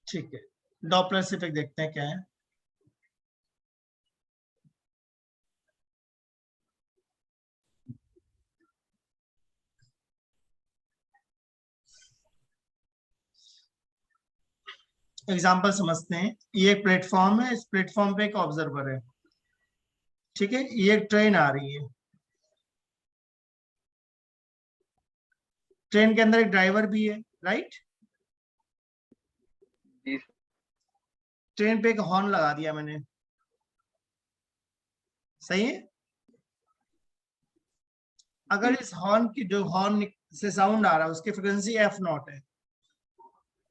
ठीक है, Doppler effect देखते हैं क्या है। एग्जाम्पल समझते हैं। ये एक प्लेटफॉर्म है, इस प्लेटफॉर्म पे एक ऑब्जर्वर है, ठीक है। ये एक ट्रेन आ रही है, ट्रेन के अंदर एक ड्राइवर भी है, राइट। ट्रेन पे एक हॉर्न लगा दिया मैंने, सही है। अगर इस हॉर्न की, जो हॉर्न से साउंड आ रहा है, उसकी फ्रिक्वेंसी f0 है,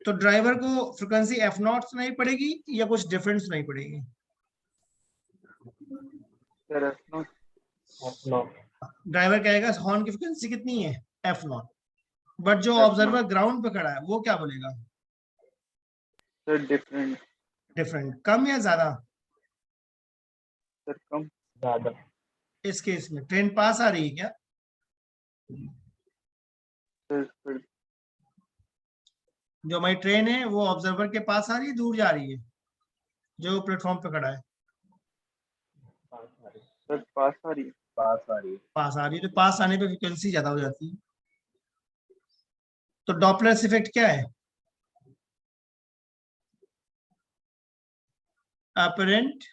तो ड्राइवर को फ्रिक्वेंसी f0 सुनाई पड़ेगी या कुछ डिफरेंट सुनाई पड़ेगी? ड्राइवर कहेगा हॉर्न की फ्रिक्वेंसी कितनी है, f0, बट जो ऑब्जर्वर ग्राउंड पे खड़ा है वो क्या बोलेगा? Sir different. डिफरेंट, कम या ज्यादा? सर कम। ज्यादा। इस केस में ट्रेन पास आ रही है क्या? सर जो हमारी ट्रेन है वो ऑब्जर्वर के पास आ रही है, दूर जा रही है, जो प्लेटफॉर्म पे खड़ा है? सर पास आ रही है। पास आ रही है। पास आ रही है, तो पास आने पे फ्रिक्वेंसी ज्यादा हो जाती है। तो डॉपलर इफेक्ट क्या है? Apparent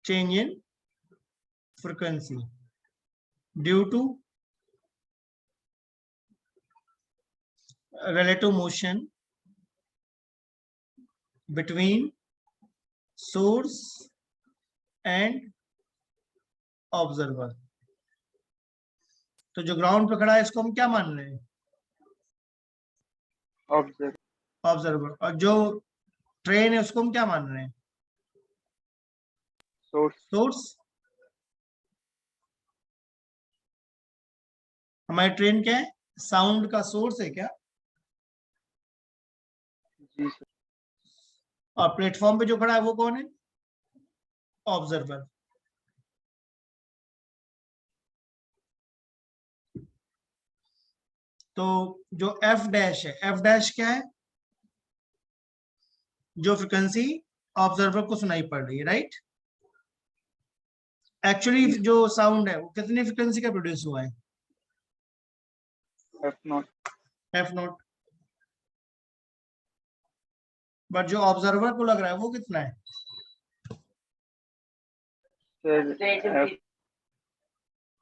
change in frequency due to relative motion between source and observer। तो जो ग्राउंड पे खड़ा है इसको हम क्या मान रहे हैं? ऑब्जर्वर। और जो ट्रेन है उसको हम क्या मान रहे हैं? सोर्स। हमारी ट्रेन क्या है, साउंड का सोर्स है क्या? जी सर। और प्लेटफॉर्म पे जो खड़ा है वो कौन है? ऑब्जर्वर। तो जो एफ डैश है, एफ डैश क्या है? जो फ्रिक्वेंसी ऑब्जर्वर को सुनाई पड़ रही है, राइट। एक्चुअली जो साउंड है वो कितनी फ्रिक्वेंसी का प्रोड्यूस हुआ है? f0। बट जो ऑब्जर्वर को लग रहा है वो कितना है?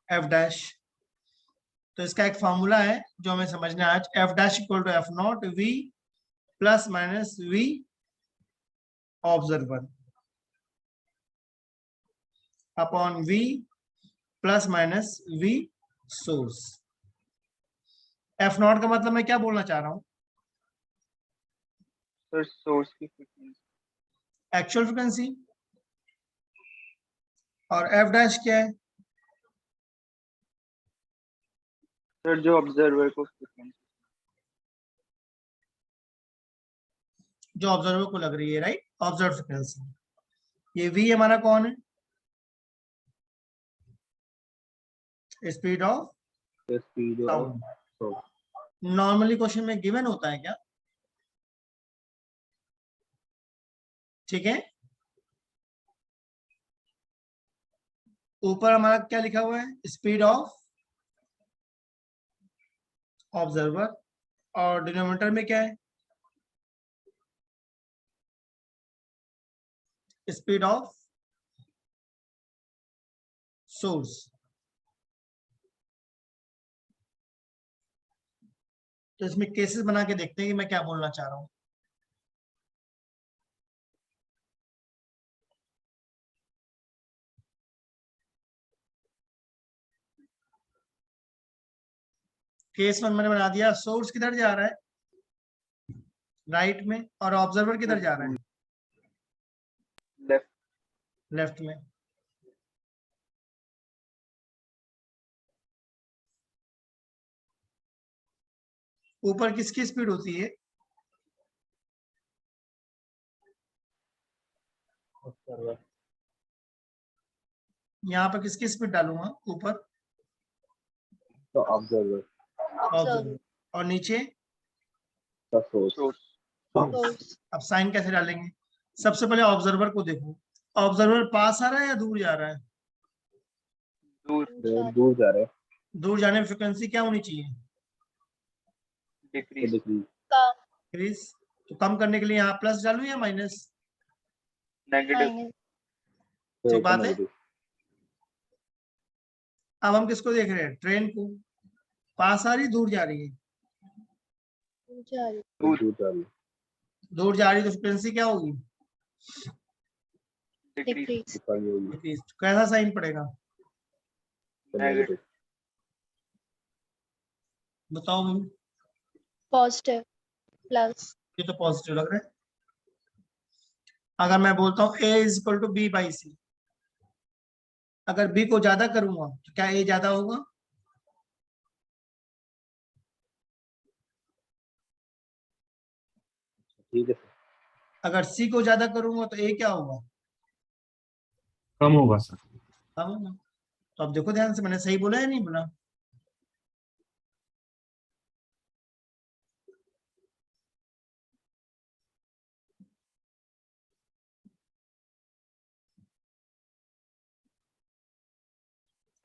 F dash. तो इसका एक फॉर्मूला है जो हमें समझना है आज, F dash equal to f0 v plus minus v observer upon v plus minus v source. f0 का मतलब मैं क्या बोलना चाह रहा हूँ? सर सोर्स की फ्रीक्वेंसी, एक्चुअल फ्रिक्वेंसी। और f डैश क्या है? सर जो ऑब्जर्वर को फ्रीक्वेंसी, जो ऑब्जर्वर को लग रही है, राइट, ऑब्जर्व फ्रिक्वेंसी। ये v हमारा कौन है? Speed of sound. Normally question में गिवन होता है क्या? ठीक है, ऊपर हमारा क्या लिखा हुआ है, स्पीड ऑफ ऑब्जर्वर, और डिनोमिनेटर में क्या है, स्पीड ऑफ सोर्स। तो इसमें केसेस बना के देखते हैं कि मैं क्या बोलना चाह रहा हूं। केस 1 मैंने बना दिया, सोर्स किधर जा रहा है, राइट में, और ऑब्जर्वर किधर जा रहा है, लेफ्ट में। ऊपर किसकी स्पीड होती है, यहाँ पर किसकी स्पीड डालूंगा ऊपर, तो ऑब्जर्वर, ऑब्जर्वर, और नीचे सोर्स। false, अब साइन कैसे डालेंगे? सबसे पहले ऑब्जर्वर को देखो, ऑब्जर्वर पास आ रहा है या दूर जा रहा है? दूर, दूर जा रहे हैं। दूर जाने में फ्रिक्वेंसी क्या होनी चाहिए? डिक्रीज, डिक्रीज, कम, इंक्रीज। तो कम करने के लिए यहाँ प्लस डालूं या माइनस? नेगेटिव, minus, ठीक बात है। नेगेटिव, अब हम किसको देख रहे हैं? ट्रेन को। पास आ रही, दूर जा रही है? sorry, दूर जा रही है। दूर जा रही तो फ्रिक्वेंसी क्या होगी? डिक्रीज, decrease, दिखाई होगी, इंक्रीज। तो कैसा साइन पड़ेगा? नेगेटिव, बताओ भाई। positive, plus, ये तो पॉजिटिव लग रहा है। अगर मैं बोलता हूँ a is equal to B by C, अगर b को ज्यादा करूंगा तो क्या a ज्यादा होगा? ठीक है सर। अगर c को ज्यादा करूंगा तो a क्या होगा? कम होगा सर। कम होगा। तो अब देखो ध्यान से, मैंने सही बोला या नहीं बोला?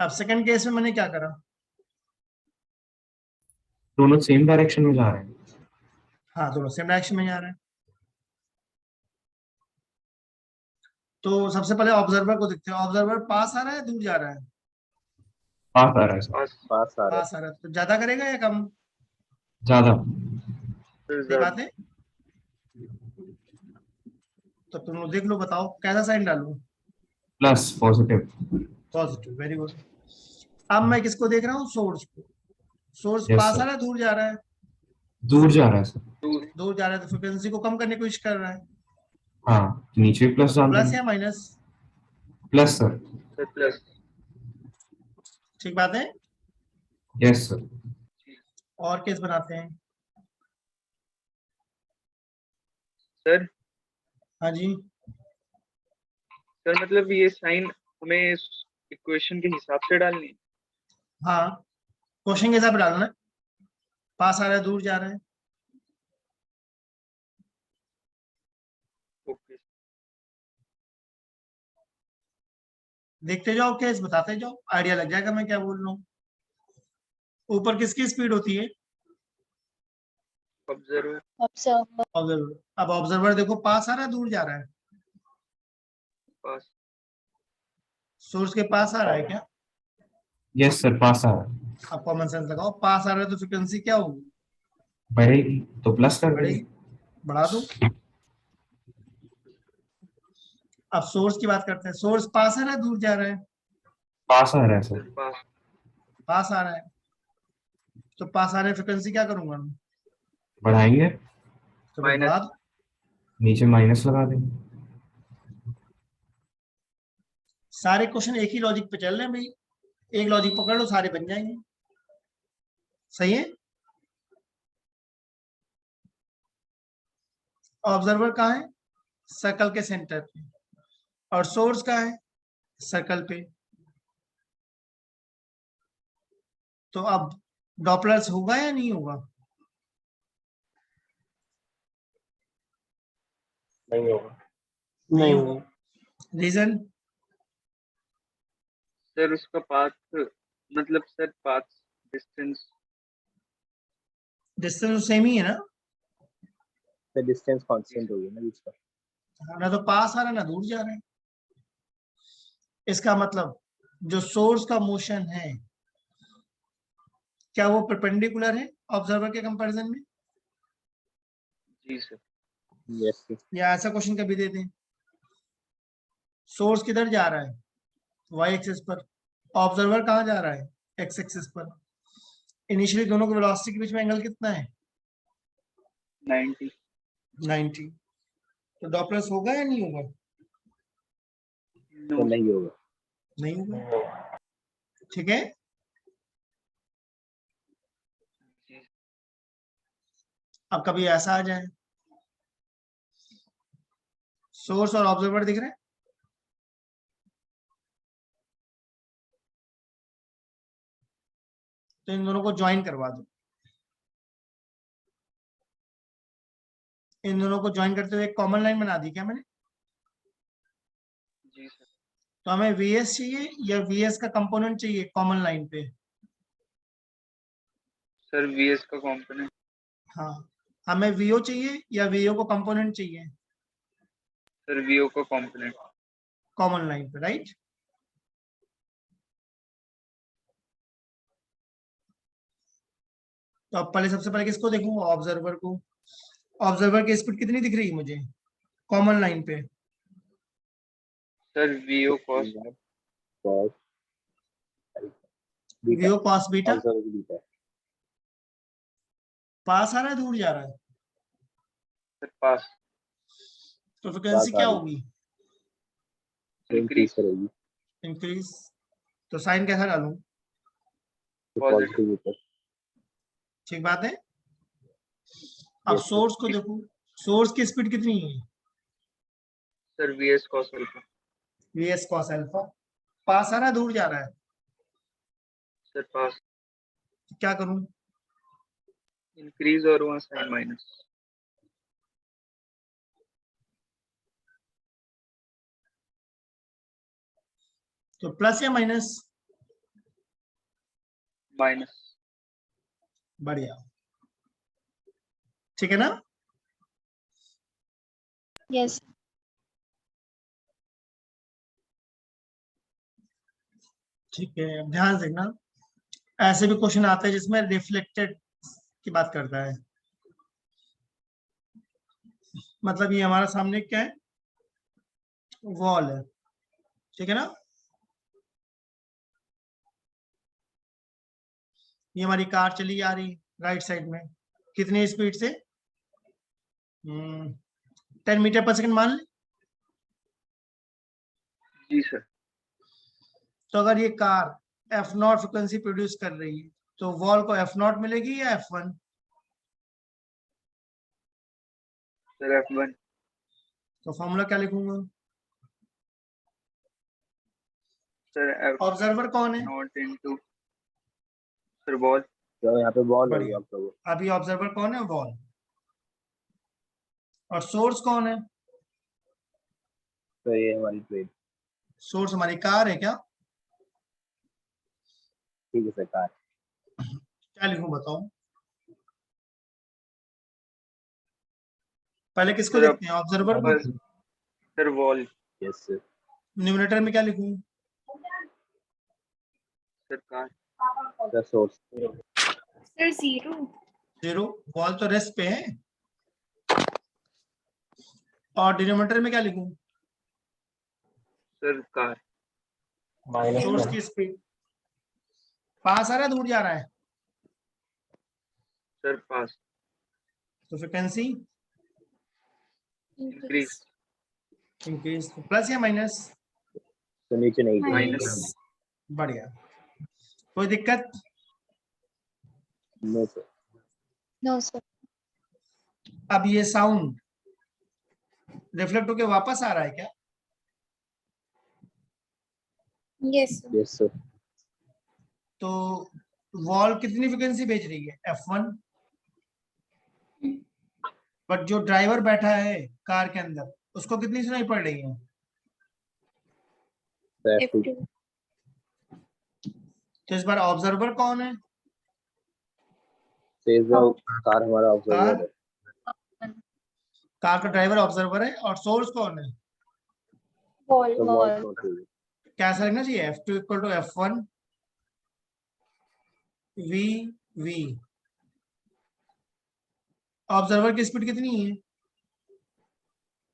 अब सेकंड केस में मैंने क्या करा? दोनों सेम डायरेक्शन में जा रहे हैं। हाँ, दोनों सेम डायरेक्शन में जा रहे हैं। तो सबसे पहले ऑब्जर्वर को देखते हैं, ऑब्जर्वर पास आ रहा है दूर जा रहा है? पास आ रहा है सर। पास, पास आ रहा है। पास आ रहा है। तो ज्यादा करेगा या कम? ज्यादा। सही बात है। तो तुम लोग देख लो, बताओ कैसा साइन डालूं? Plus, positive. Positive, very good. अब मैं किसको देख रहा हूँ? सोर्स को। सोर्स Yes, पास sir. आ रहा है दूर जा रहा है? दूर जा रहा है सर। दूर, दूर जा रहा है तो फ्रिक्वेंसी को कम करने की कोशिश कर रहा है। हाँ, नीचे प्लस डाल प्लस देंगे। या minus? Plus sir. Sir plus, ठीक बात है। Yes sir. और केस बनाते हैं। सर हाँ जी। सर मतलब ये साइन हमें इस इक्वेशन के हिसाब से डालनी है? हाँ, क्वेश्चन के हिसाब से डालना है। पास आ रहा है दूर जा रहा है? ओके, देखते जाओ, केस बताते जाओ, आइडिया लग जाएगा मैं क्या बोल रहा हूँ। ऊपर किसकी स्पीड होती है? Observer, observer, observer. अब ऑब्जर्वर देखो, पास आ रहा है दूर जा रहा है? पास, सोर्स के पास आ रहा है क्या? यस सर, पास आ रहा है। अब कॉमन सेंस लगाओ, पास आ रहा है तो फ्रिक्वेंसी क्या होगी? बढ़ेगी तो प्लस कर बढ़ेगी। देंगे। बढ़ा दो। अब सोर्स की बात करते हैं। सोर्स पास आ रहा है दूर जा रहा है? पास आ रहा है सर। सर पास, पास आ रहा है। तो पास आ रहा है, फ्रिक्वेंसी क्या करूंगा मैं? बढ़ाएंगे। तो माइनस, बढ़ा दो। नीचे माइनस लगा देंगे। सारे क्वेश्चन एक ही लॉजिक पे चल रहे हैं भाई, एक लॉजिक पकड़ लो, सारे बन जाएंगे। सही है। ऑब्जर्वर कहाँ है? सर्कल के सेंटर पे। और सोर्स कहाँ है? सर्कल पे। तो अब डॉपलर्स होगा या नहीं होगा? नहीं होगा। नहीं होगा। रीजन? सर उसका पाथ, मतलब sir path distance, distance same ही है ना? तो डिस्टेंस कांस्टेंट होगी ना बीच का। ना तो पास आ रहा है ना दूर जा रहा है। इसका मतलब जो सोर्स का मोशन है, क्या वो परपेंडिकुलर है ऑब्जर्वर के कंपैरिजन में? जी सर, यस, या ऐसा क्वेश्चन कभी दे दें, सोर्स किधर जा रहा है? वाई एक्सिस पर। ऑब्जर्वर कहाँ जा रहा है? एक्स एक्सिस पर। इनिशियली दोनों के वेलोसिटी के बीच में एंगल कितना है? 90, 90। तो डॉपलर्स होगा या नहीं होगा? तो नो, नहीं होगा। नहीं होगा। ठीक है। जी अब कभी ऐसा आ जाए, सोर्स और ऑब्जर्वर दिख रहे हैं, तो इन दोनों को ज्वाइन करवा दो। इन दोनों को ज्वाइन करते हुए एक कॉमन लाइन बना दी क्या मैंने? जी सर। तो हमें वीएस चाहिए या वीएस का कंपोनेंट चाहिए कॉमन लाइन पे? सर वीएस का कंपोनेंट। हाँ, हमें वीओ चाहिए या वीओ को कंपोनेंट चाहिए सर वीओ का कंपोनेंट। कॉमन लाइन पे, राइट? तो अब पहले सबसे पहले किसको देखूंगा? ऑब्जर्वर को। ऑब्जर्वर की स्पीड कितनी दिख रही है मुझे कॉमन लाइन पे? Sir VO cos. cos beta VO cos beta. Observer beta पास आ रहा है, दूर जा रहा है? सर पास। तो फ्रिक्वेंसी पास आ क्या रही है। होगी? इंक्रीज करेगी इंक्रीज। तो साइन कैसा डालूं? तो Positive. पॉजिटिव ऊपर। ठीक बात है। अब Yes, sir. सोर्स को देखो, सोर्स की स्पीड कितनी है? Sir VS cos alpha. VS cos alpha. पास आ रहा है, दूर जा रहा है? सर पास। क्या करूं? इंक्रीज और वहाँ साइन माइनस। तो प्लस या माइनस? माइनस। बढ़िया, ठीक है ना? Yes. ठीक है, अब ध्यान से देखना, ऐसे भी क्वेश्चन आते हैं जिसमें रिफ्लेक्टेड की बात करता है। मतलब ये हमारा सामने क्या है? वॉल है, ठीक है ना? ये हमारी कार चली आ रही राइट साइड में, कितनी स्पीड से? 10 मीटर पर सेकंड मान ले। जी सर। तो अगर ये कार F0 फ्रिक्वेंसी प्रोड्यूस कर रही है तो वॉल को F0 मिलेगी या F1? Sir F1। तो फॉर्मूला क्या लिखूंगा? सर ऑब्जर्वर कौन है? F0 into sir ball. तो यहाँ पे बॉल होगी बढ़िया। ऑब्जर्वर। अभी ऑब्जर्वर कौन है? वॉल। और सोर्स कौन है? तो ये हमारी ट्रेन। सोर्स हमारी कार है क्या? ठीक है सर कार। क्या लिखूं बताओ? पहले किसको सर देखते हैं? ऑब्जर्वर को। Sir wall. Yes sir. Numerator में क्या लिखूं? Sir car. Sir source. Sir, 0. 0। Wall तो रेस्ट पे है। और डिनोमिनेटर में क्या लिखूं? Sir car. सोर्स की स्पीड। पास आ रहा है, दूर जा रहा है? सर पास। तो फ्रिक्वेंसी इंक्रीज। इंक्रीज। प्लस या माइनस? तो नीचे नहीं गई। माइनस। बढ़िया, कोई दिक्कत? No sir. No, sir. अब ये साउंड रिफ्लेक्ट होके वापस आ रहा है क्या? Yes, sir. Yes sir. तो वॉल कितनी फ्रिक्वेंसी भेज रही है? F1। बट जो ड्राइवर बैठा है कार के अंदर उसको कितनी सुनाई पड़ रही है? F2। F2. तो इस बार ऑब्जर्वर कौन है? सेज कार हमारा ऑब्जर्वर है। कार का ड्राइवर ऑब्जर्वर है। और सोर्स कौन है? Wall. तो वॉल नॉट होगी। कैसा लिखना चाहिए? F2 equal to F1 V V। Observer की स्पीड कितनी है?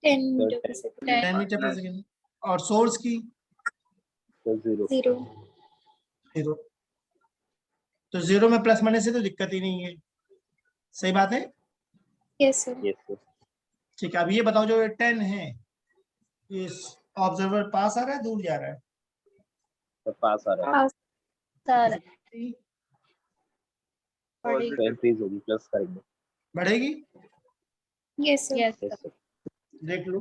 10 meter per second. 10 metre per second. और सोर्स की? तो 0। 0. 0। तो 0 में प्लस माइनस से तो दिक्कत ही नहीं है, सही बात है? Yes, sir. Yes sir. ठीक है, अब ये बताओ, जो 10 है ये ऑब्जर्वर पास आ रहा है, दूर जा रहा है? तो पास आ रहा है। Pass. Sir. तो इंक्रीज होगी प्लस करेंगे। बढ़ेगी? Yes, sir. Yes sir. देख लो।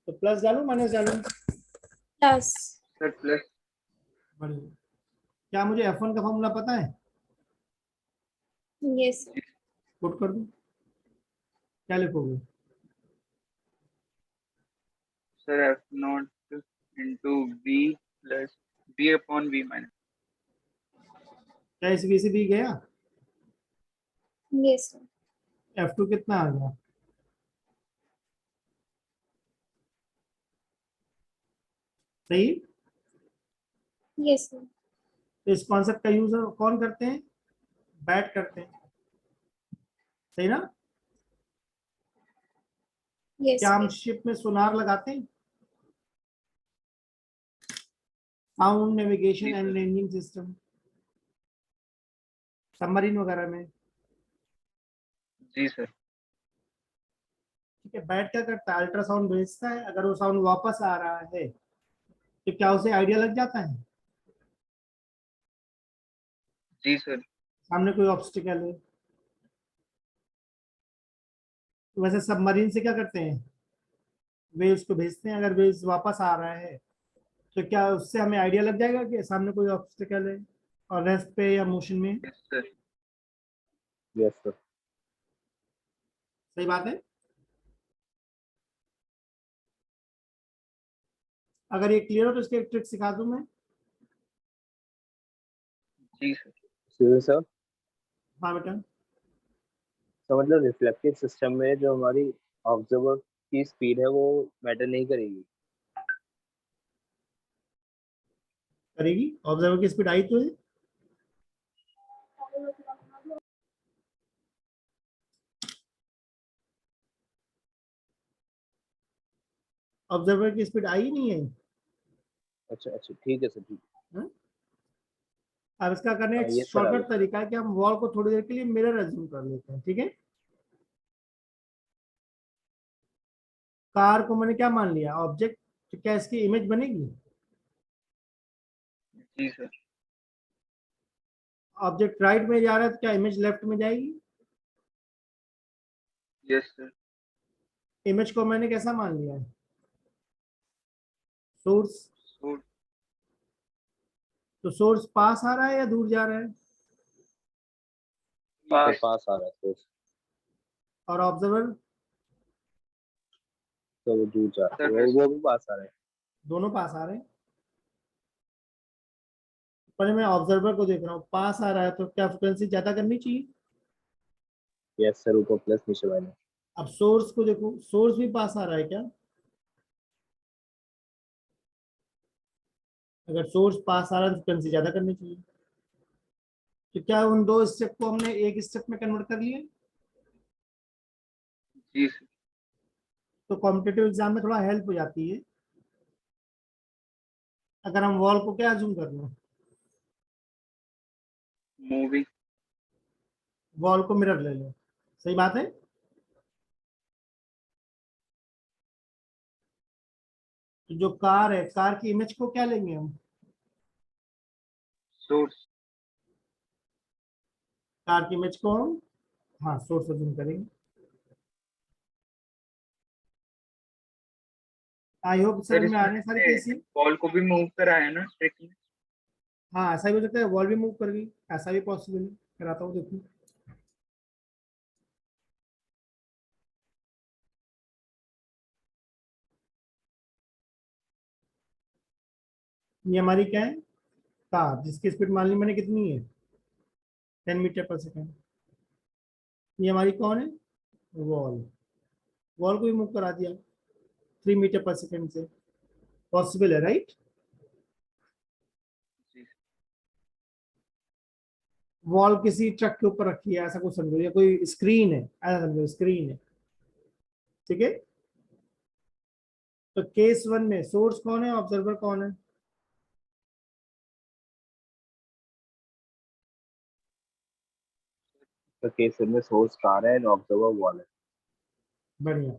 तो प्लस डालू माइनस डालू? Plus. Sir plus. बढ़िया। क्या मुझे F1 का फॉर्मूला पता है? Yes, sir. पुट कर दूं? क्या लिखोगे? Sir F nought into V plus V upon V minus. क्या इस बी से बी गया? Yes, sir. F2 कितना आ गया? सही? Yes, sir. तो इस कॉन्सेप्ट का यूज कौन करते हैं? बैट करते हैं, सही ना? Yes, क्या हम sir. शिप में सोनार लगाते हैं? साउंड नेविगेशन जी, and sir. Landing system, submarine वगैरह में। जी सर। ठीक है, बैट क्या करता है? अल्ट्रासाउंड भेजता है, अगर वो साउंड वापस आ रहा है तो क्या उसे आइडिया लग जाता है जी सर। सामने कोई ऑब्स्टिकल है? तो वैसे सबमरीन से क्या करते हैं? वेव्स को भेजते हैं, अगर वेव्स वापस आ रहा है तो क्या उससे हमें आइडिया लग जाएगा कि सामने कोई ऑब्स्टिकल है और रेस्ट पे या मोशन में? Yes sir. Yes, sir. सही बात है। अगर ये क्लियर हो तो इसके एक ट्रिक सिखा दूं मैं। जी सर। Excuse me, sir. हाँ बेटा। तो मतलब रिफ्लेक्टिव सिस्टम में जो हमारी ऑब्जर्वर की स्पीड है वो मैटर नहीं करेगी। करेगी, ऑब्जर्वर की स्पीड आई तो है। ऑब्जर्वर की स्पीड आई नहीं है। अच्छा अच्छा, ठीक है सर, ठीक हाँ? अब इसका करने है। एक ये सर आ शॉर्टकट गया। तरीका है कि हम वॉल को थोड़ी देर के लिए मिरर एज्यूम कर लेते हैं, ठीक है? कार को मैंने क्या मान लिया? ऑब्जेक्ट। तो क्या इसकी इमेज बनेगी? जी सर। ऑब्जेक्ट राइट में जा रहा है तो क्या इमेज लेफ्ट में जाएगी? Yes sir. इमेज को मैंने कैसा मान लिया है? सोर्स। सो तो सोर्स पास आ रहा है या दूर जा रहा है? तो पास। पास आ रहा है और ऑब्जर्वर? तो वो दूर जा रहा है, सर वो भी पास आ रहा है। दोनों पास आ रहे हैं। पर मैं ऑब्जर्वर को देख रहा हूँ, पास आ रहा है तो क्या फ्रिक्वेंसी ज्यादा करनी चाहिए? यस सर, ऊपर प्लस नीचे माइनस। अब सोर्स को देखो, सोर्स भी पास आ रहा है क्या? अगर सोर्स पास आ रहा है तो फ्रिक्वेंसी ज्यादा करनी चाहिए। तो क्या उन दो स्टेप को हमने एक स्टेप में कन्वर्ट कर लिया? जी सर। तो कॉम्पिटेटिव एग्जाम में थोड़ा हेल्प हो जाती है अगर हम वॉल को क्या जूम कर लें, मूवी। वॉल को मिरर ले लें। सही बात है। तो जो कार है, कार की इमेज को क्या लेंगे हम? सोर्स। कार की इमेज को हम, हाँ, सोर्स से जूम करेंगे। आई होप सर समझ में आ इसमें रहे हैं सारी हमने केसेस। बॉल को भी मूव करा है ना ट्रिक में। हाँ, ऐसा भी हो सकता है वॉल भी मूव कर गई, ऐसा भी पॉसिबल है। कराता हूँ, देखो। ये हमारी क्या है? कार, जिसकी स्पीड मान ली मैंने कितनी है? 10 मीटर पर सेकेंड। ये हमारी कौन है? वॉल। वॉल को भी मूव करा दिया 3 मीटर पर सेकेंड से। पॉसिबल है, राइट? जी वॉल किसी ट्रक के ऊपर रखी है, ऐसा कुछ समझो, या कोई स्क्रीन है, ऐसा समझो स्क्रीन है। ठीक है। तो केस वन में सोर्स कौन है, ऑब्जर्वर कौन है? तो केस में सोर्स कार है और ऑब्जर्वर वॉल है। बढ़िया।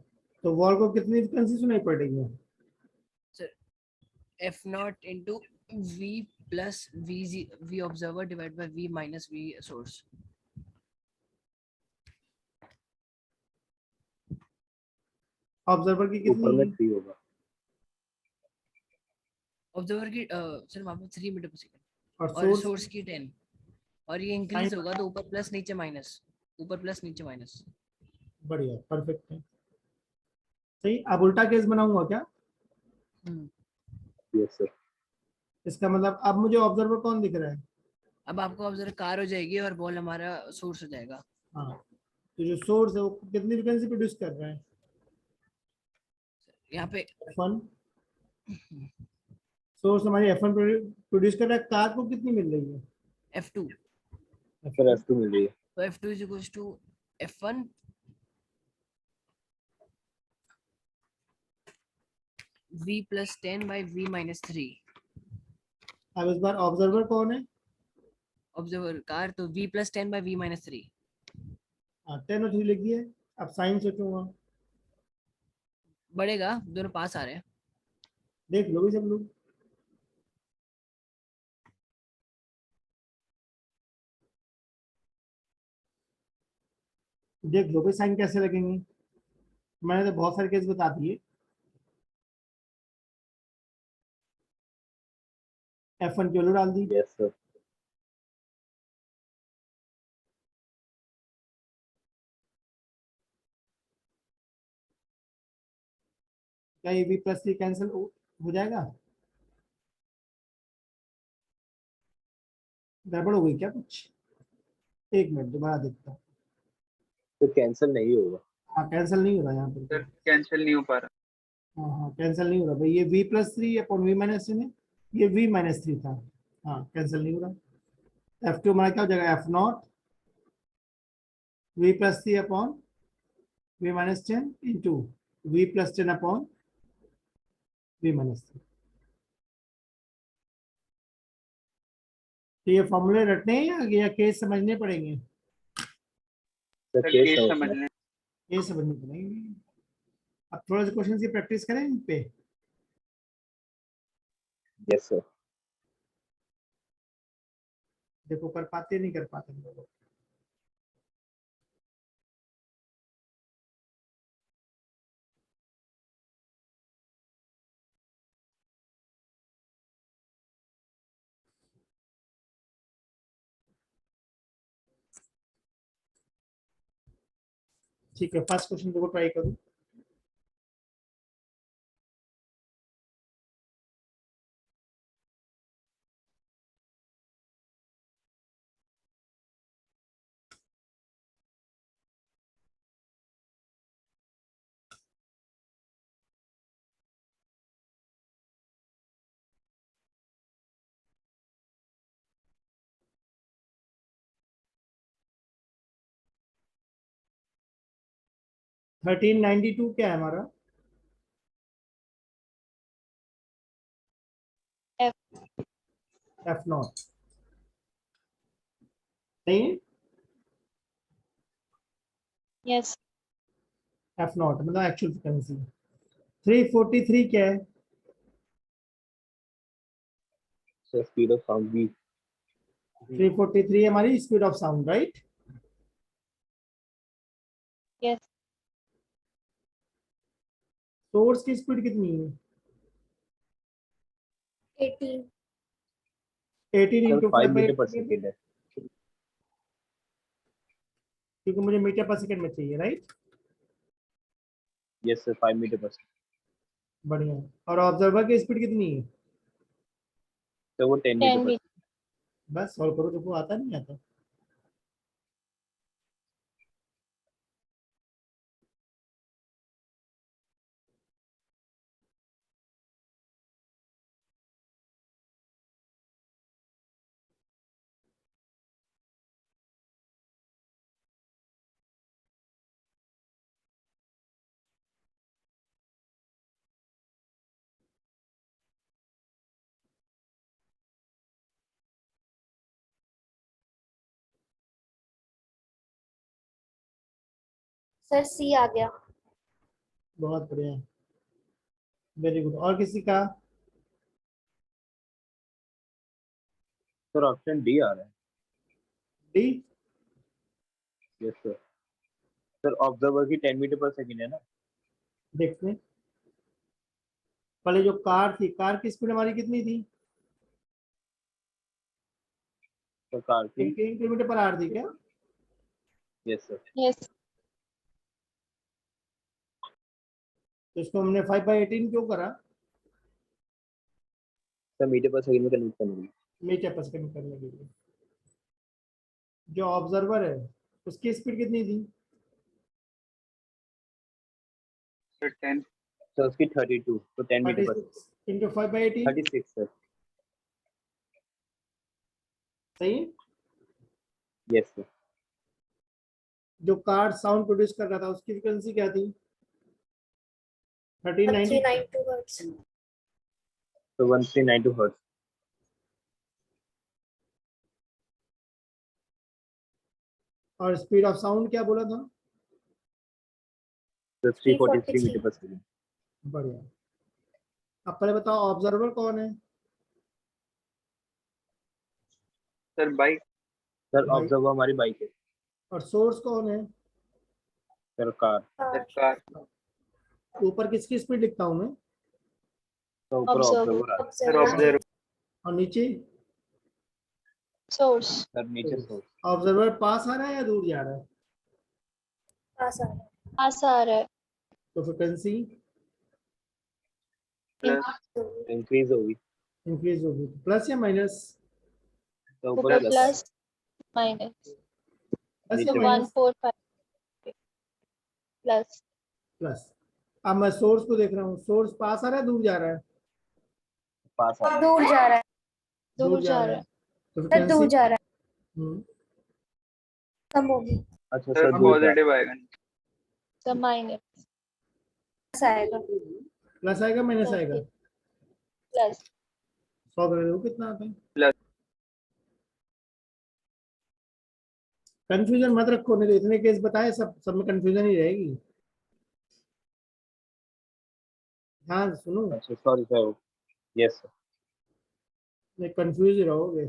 तो वॉल को कितनी फ्रिक्वेंसी सुनाई पड़ेगी? Sir, F naught into V plus V observer divided by V minus V source. Observer की ऊपर कितनी में है? 3 होगा। Observer की सर वहाँ पे 3 मीटर पर सेकेंड। और और सोर्स सोर्स की 10 और ये इंक्रीज होगा तो ऊपर प्लस नीचे माइनस, ऊपर प्लस नीचे माइनस। बढ़िया, परफेक्ट है। सही, अब उल्टा केस बनाऊंगा क्या? Yes sir. इसका मतलब अब मुझे ऑब्जर्वर कौन दिख रहा है? अब आपको ऑब्जर्व कार हो जाएगी और बॉल हमारा सोर्स हो जाएगा। हाँ, तो जो सोर्स है वो कितनी फ्रिक्वेंसी प्रोड्यूस कर रहा है? यहाँ पे F1। सोर्स हमारी F1 प्रोड्यूस कर रहा है, कार को कितनी मिल रही है? F2, सर F2 मिल रही है। तो F2 is equals to F1 V plus 10 by V minus 3। अब इस बार ऑब्जर्वर कौन है? ऑब्जर्वर कार, तो V plus 10 by V minus 3। हाँ, 10 और 3 लिख दिए। अब साइन सोचूंगा, बढ़ेगा, दोनों पास आ रहे हैं। देख लो भी सब लोग। देख लो भाई साइन कैसे लगेंगे। मैंने तो बहुत सारे केस बता दिए। F1 की वैल्यू डाल दी। Yes sir. क्या ये V+3 कैंसिल हो जाएगा? गड़बड़ हो गई क्या कुछ? एक मिनट दोबारा देखता हूँ। तो कैंसिल नहीं होगा। हाँ, कैंसिल नहीं हो रहा यहाँ सर पर। कैंसिल नहीं हो पा रहा। हाँ हाँ, कैंसिल नहीं हो रहा भाई। ये V+3 अपॉन V-3 है, ये V-3 था। हाँ, कैंसिल नहीं हो रहा। F2 हमारा क्या हो जाएगा? F0 V+3 upon V-10 into V+10 upon V-3। तो ये फॉर्मूले रटने हैं या केस समझने पड़ेंगे? सर सर केस केस समझना समझ है। लें। केस समझने पड़ेंगे। अब थोड़ा सा क्वेश्चन की प्रैक्टिस करें इन पे। Yes sir. देखो कर पाते नहीं कर पाते हम लोग। ठीक है, फर्स्ट क्वेश्चन देखो, ट्राई करूँ। थर्टीन 92 क्या है हमारा? F0 सही है। Yes. F0 मतलब एक्चुअल फ्रिक्वेंसी। 343 क्या है? सर स्पीड ऑफ साउंड भी। 343 हमारी speed of sound, right? Yes. Source की स्पीड कितनी है? 18. 18 sir into 5 5 metre per second है। क्योंकि मुझे मीटर पर सेकंड में चाहिए, right? Yes sir 5 metre per second. बढ़िया। और ऑब्जर्वर की स्पीड कितनी है? तो वो 10 मीटर 10 पर meters. बस सॉल्व करो, देखो आता नहीं आता। सर C आ गया। बहुत बढ़िया, वेरी गुड। और किसी का? सर ऑप्शन डी आ रहा है। D? Yes sir. Sir observer की 10 मीटर पर सेकेंड है ना। देखते हैं। पहले जो कार थी, कार की स्पीड हमारी कितनी थी? तो कार थी। 18 किलोमीटर पर आवर थी क्या? Yes sir. Yes. तो इसको हमने 5/18 क्यों करा? सर मीटर पर सेकंड में कन्वर्ट करने के लिए। मीटर पर सेकंड करने के लिए। जो ऑब्जर्वर है उसकी स्पीड कितनी थी? सर 10 सर उसकी 32, तो 10 मीटर पर 36 into 5/18 36 सर। सही है? Yes sir. जो कार साउंड प्रोड्यूस कर रहा था उसकी फ्रीक्वेंसी क्या थी? 1390 1392 hertz. तो 1392 हर्ट्ज। और स्पीड ऑफ साउंड क्या बोला था? तो 343 343 मीटर पर सेकंड। बढ़िया। अब पहले बताओ ऑब्जर्वर कौन है? Sir bike sir bike. Observer हमारी बाइक है। और सोर्स कौन है? Sir car. सर कार ऊपर किसकी स्पीड लिखता हूं मैं? तो ऊपर Observer. ऑब्जर्वर आ रहा है। सर ऑब्जर्व और नीचे Source. सर नीचे सोर्स। ऑब्जर्वर पास आ रहा है या दूर जा रहा है? पास आ रहा है. तो फ्रीक्वेंसी प्लस इंक्रीज होगी। इंक्रीज होगी। प्लस या माइनस? तो ऊपर प्लस। Plus minus. प्लस या नीचे माइनस? 145 plus. प्लस। अब मैं सोर्स को देख रहा हूँ, सोर्स पास आ रहा है दूर जा रहा है? पास आ रहा है। दूर जा रहा है. दूर दूर जा जा रहा रहा है। है. तो दूर फ्रीक्वेंसी जा रहा है. कम होगी. अच्छा सर सर दूर जा रहा है। पॉजिटिव आएगा The minus. आएगा. प्लस आएगा माइनस आएगा? Plus. 100 कर दो कितना आता है? प्लस कंफ्यूजन मत रखो, नहीं तो इतने केस बताए सब में कंफ्यूजन ही रहेगी। हाँ सुनो, अच्छा सॉरी सर। Yes sir. नहीं कंफ्यूज ही रहोगे।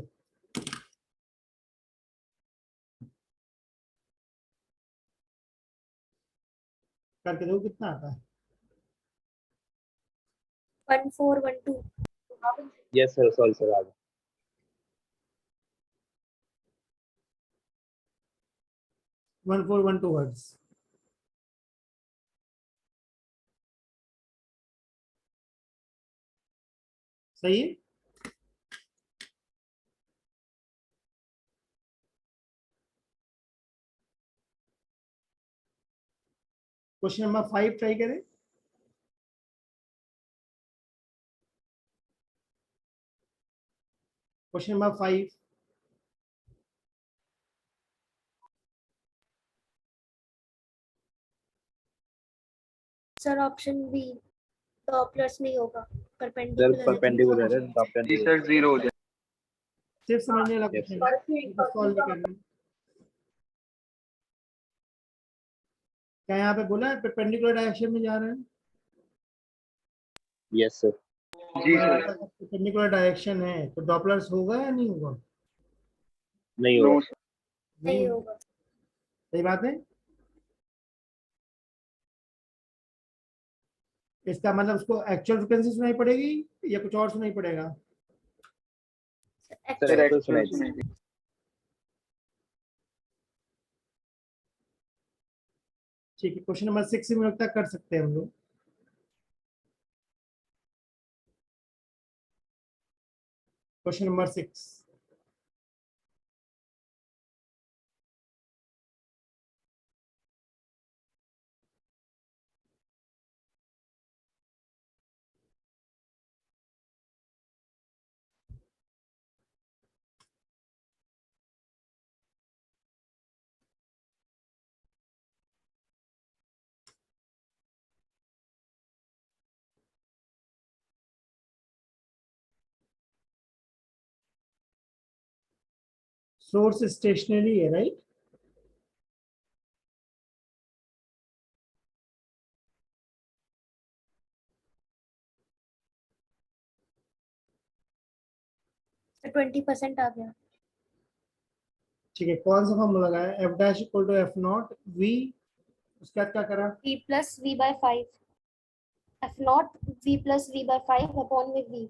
करके देखो कितना आता है? 1412. यस सर सॉरी सर आ गया। 1412 हर्ट्ज। सही है। क्वेश्चन नंबर 5 ट्राई करें। Question number 5। Sir option B Doppler's नहीं होगा. सर परपेंडिकुलर परपेंडिकुलर है डॉप्लर जी नहीं सर 0 हो जाए सिर्फ समझने वाला Yes, क्वेश्चन है, सॉल्व नहीं करना। क्या यहाँ पे बोला है परपेंडिकुलर डायरेक्शन में जा रहे हैं? Yes sir. जी सर परपेंडिकुलर डायरेक्शन है तो डॉपलर्स होगा या नहीं होगा? नहीं नो होगा। नहीं होगा। सही बात है। इसका मतलब उसको एक्चुअल फ्रीक्वेंसी सुनाई पड़ेगी या कुछ और सुनाई पड़ेगा? सर सर एक्चुअल एक्चुअल सुनाई दी। ठीक है, क्वेश्चन नंबर 6 में लगता है कर सकते हैं हम लोग। Question number 6। सोर्स स्टेशनरी है राइट? सर 20% आ गया. ठीक है, कौन सा फॉर्मूला लगाया? F dash equal to F nought V, उसके बाद क्या करा? V plus V by 5. F naught V plus V by 5 upon with V.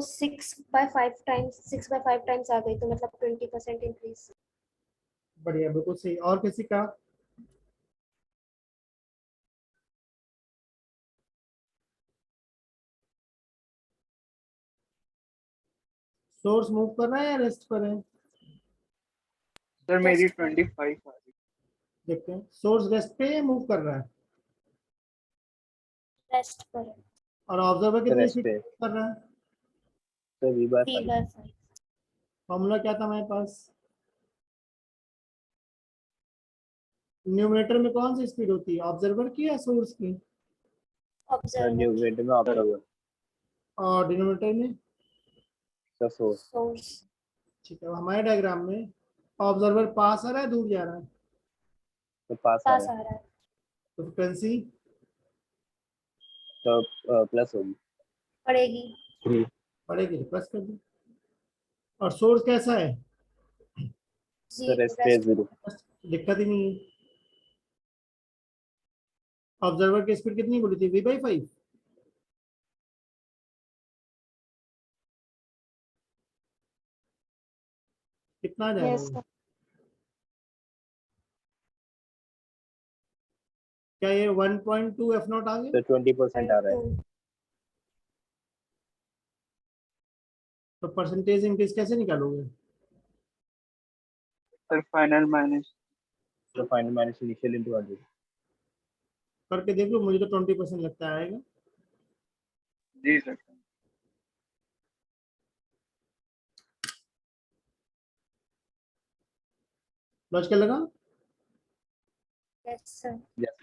6/5 times आ गई, तो मतलब 20% इंक्रीज। बढ़िया, बिल्कुल सही। और किसी का? सोर्स मूव कर रहा है या रेस्ट पर है? सर मेरी Just for- 25 आ रही। देखते हैं, सोर्स रेस्ट पे या मूव कर रहा है? रेस्ट पर है। और ऑब्जर्वर कितनी रेस्ट स्पीड पे कर रहा है? तो V/5 3/5। फॉर्मूला क्या था हमारे पास? न्यूमरेटर में कौन सी स्पीड होती है, ऑब्जर्वर की या सोर्स की? ऑब्जर्वर न्यूमरेटर में ऑब्जर्वर और डिनोमिनेटर में? का सोर्स। सोर्स। ठीक है, हमारे डायग्राम में ऑब्जर्वर पास आ रहा है दूर जा रहा है? तो पास आ पास रहा आ है रहा है। तो फ्रिक्वेंसी तो प्लस होगी पड़ेगी। 3। बढ़ेगी, प्लस कर दो। और सोर्स कैसा है? तो 0 रेस्ट पे रेस्ट। 0। बस, दिक्कत ही नहीं है। ऑब्जर्वर की स्पीड कितनी बोली थी, V/5? कितना जा रहा यस है? क्या ये 1.2 F0 आ गया? तो 20% आ रहा है। 2। तो परसेंटेज इंक्रीज कैसे निकालोगे? Sir final minus. तो फाइनल माइनस इनिशियल इनटू 100। करके देख लो, मुझे तो 20% लगता है आएगा। जी सर। लॉजिकल लगा? Yes sir. Yes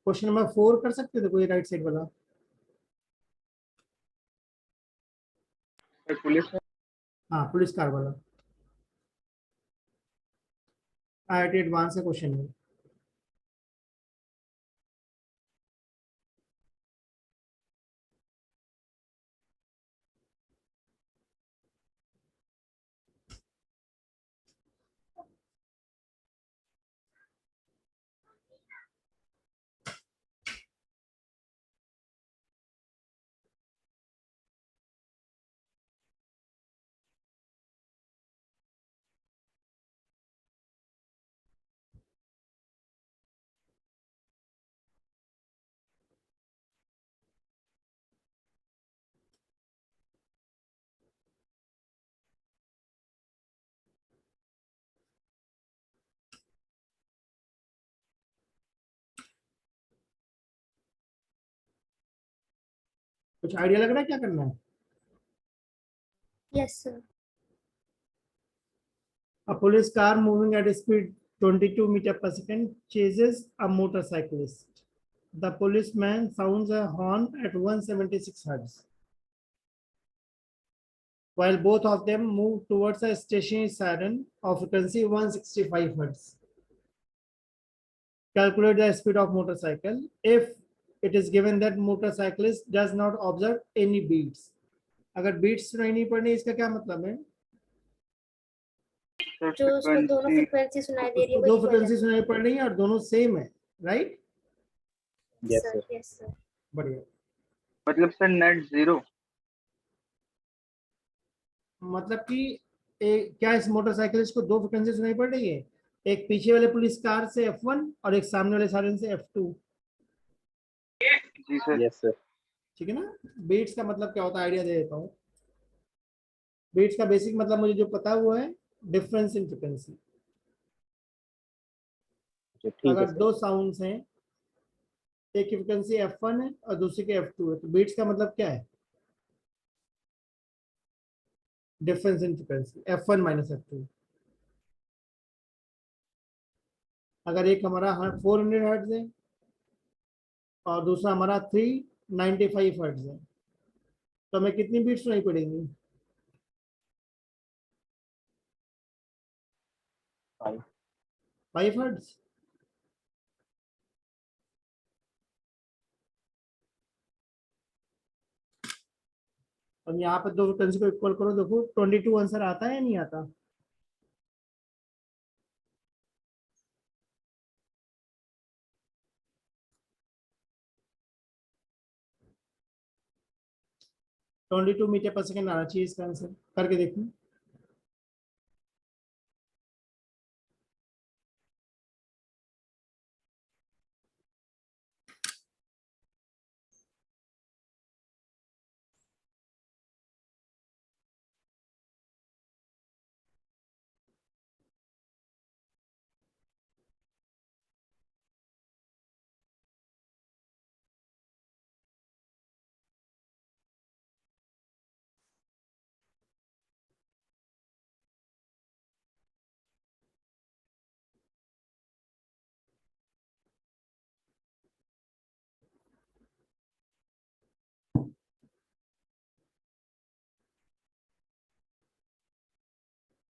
question number 4 कर सकते थे कोई, राइट साइड वाला? Sir police. हाँ, पुलिस कार वाला। IIT एडवांस का क्वेश्चन है। कुछ आइडिया लग रहा है क्या करना है? Yes sir. A police car moving at a speed 22 meter per second chases a motorcyclist. The policeman sounds a horn at 176 hertz. While both of them move towards a stationary siren of frequency 165 hertz. Calculate the speed of motorcycle if it is given that motorcyclist does not observe any beats. अगर beats सुनाई नहीं पड़नी, इसका क्या मतलब है? Sir जो उसको दोनों फ्रीक्वेंसी। फ्रीक्वेंसी सुनाई दे रही है उसको वो दो इक्वल है। फ्रिक्वेंसी सुनाई पड़ रही है और दोनों सेम है, right? Yes sir sir. Yes sir. बढ़िया। मतलब सर नेट 0। मतलब कि क्या इस मोटरसाइकिलिस्ट को दो फ्रिक्वेंसी सुनाई पड़ रही है? एक पीछे वाले पुलिस कार से F1 और एक सामने वाले सायरन से F2। जी सर। Yes sir. ठीक है ना? बीट्स का मतलब क्या होता है, आइडिया दे देता हूँ। बीट्स का बेसिक मतलब मुझे जो पता है वो है डिफरेंस इन फ्रिक्वेंसी। ठीक है अगर सर। दो साउंड्स हैं, एक की फ्रिक्वेंसी F1 है और दूसरी की F2 है, तो बीट्स का मतलब क्या है? Difference in frequency, F1 minus F2। अगर एक हमारा 400 हर्ट्ज है और दूसरा हमारा 395 हर्ट्ज है, तो हमें कितनी बीट सुनाई पड़ेंगी? 5 हर्ट्ज। और यहाँ पे दो फ्रिक्वेंसी को इक्वल करो, देखो 22 आंसर आता है या नहीं आता? 22 मीटर पर सेकेंड आना चाहिए इसका आंसर, करके देखो।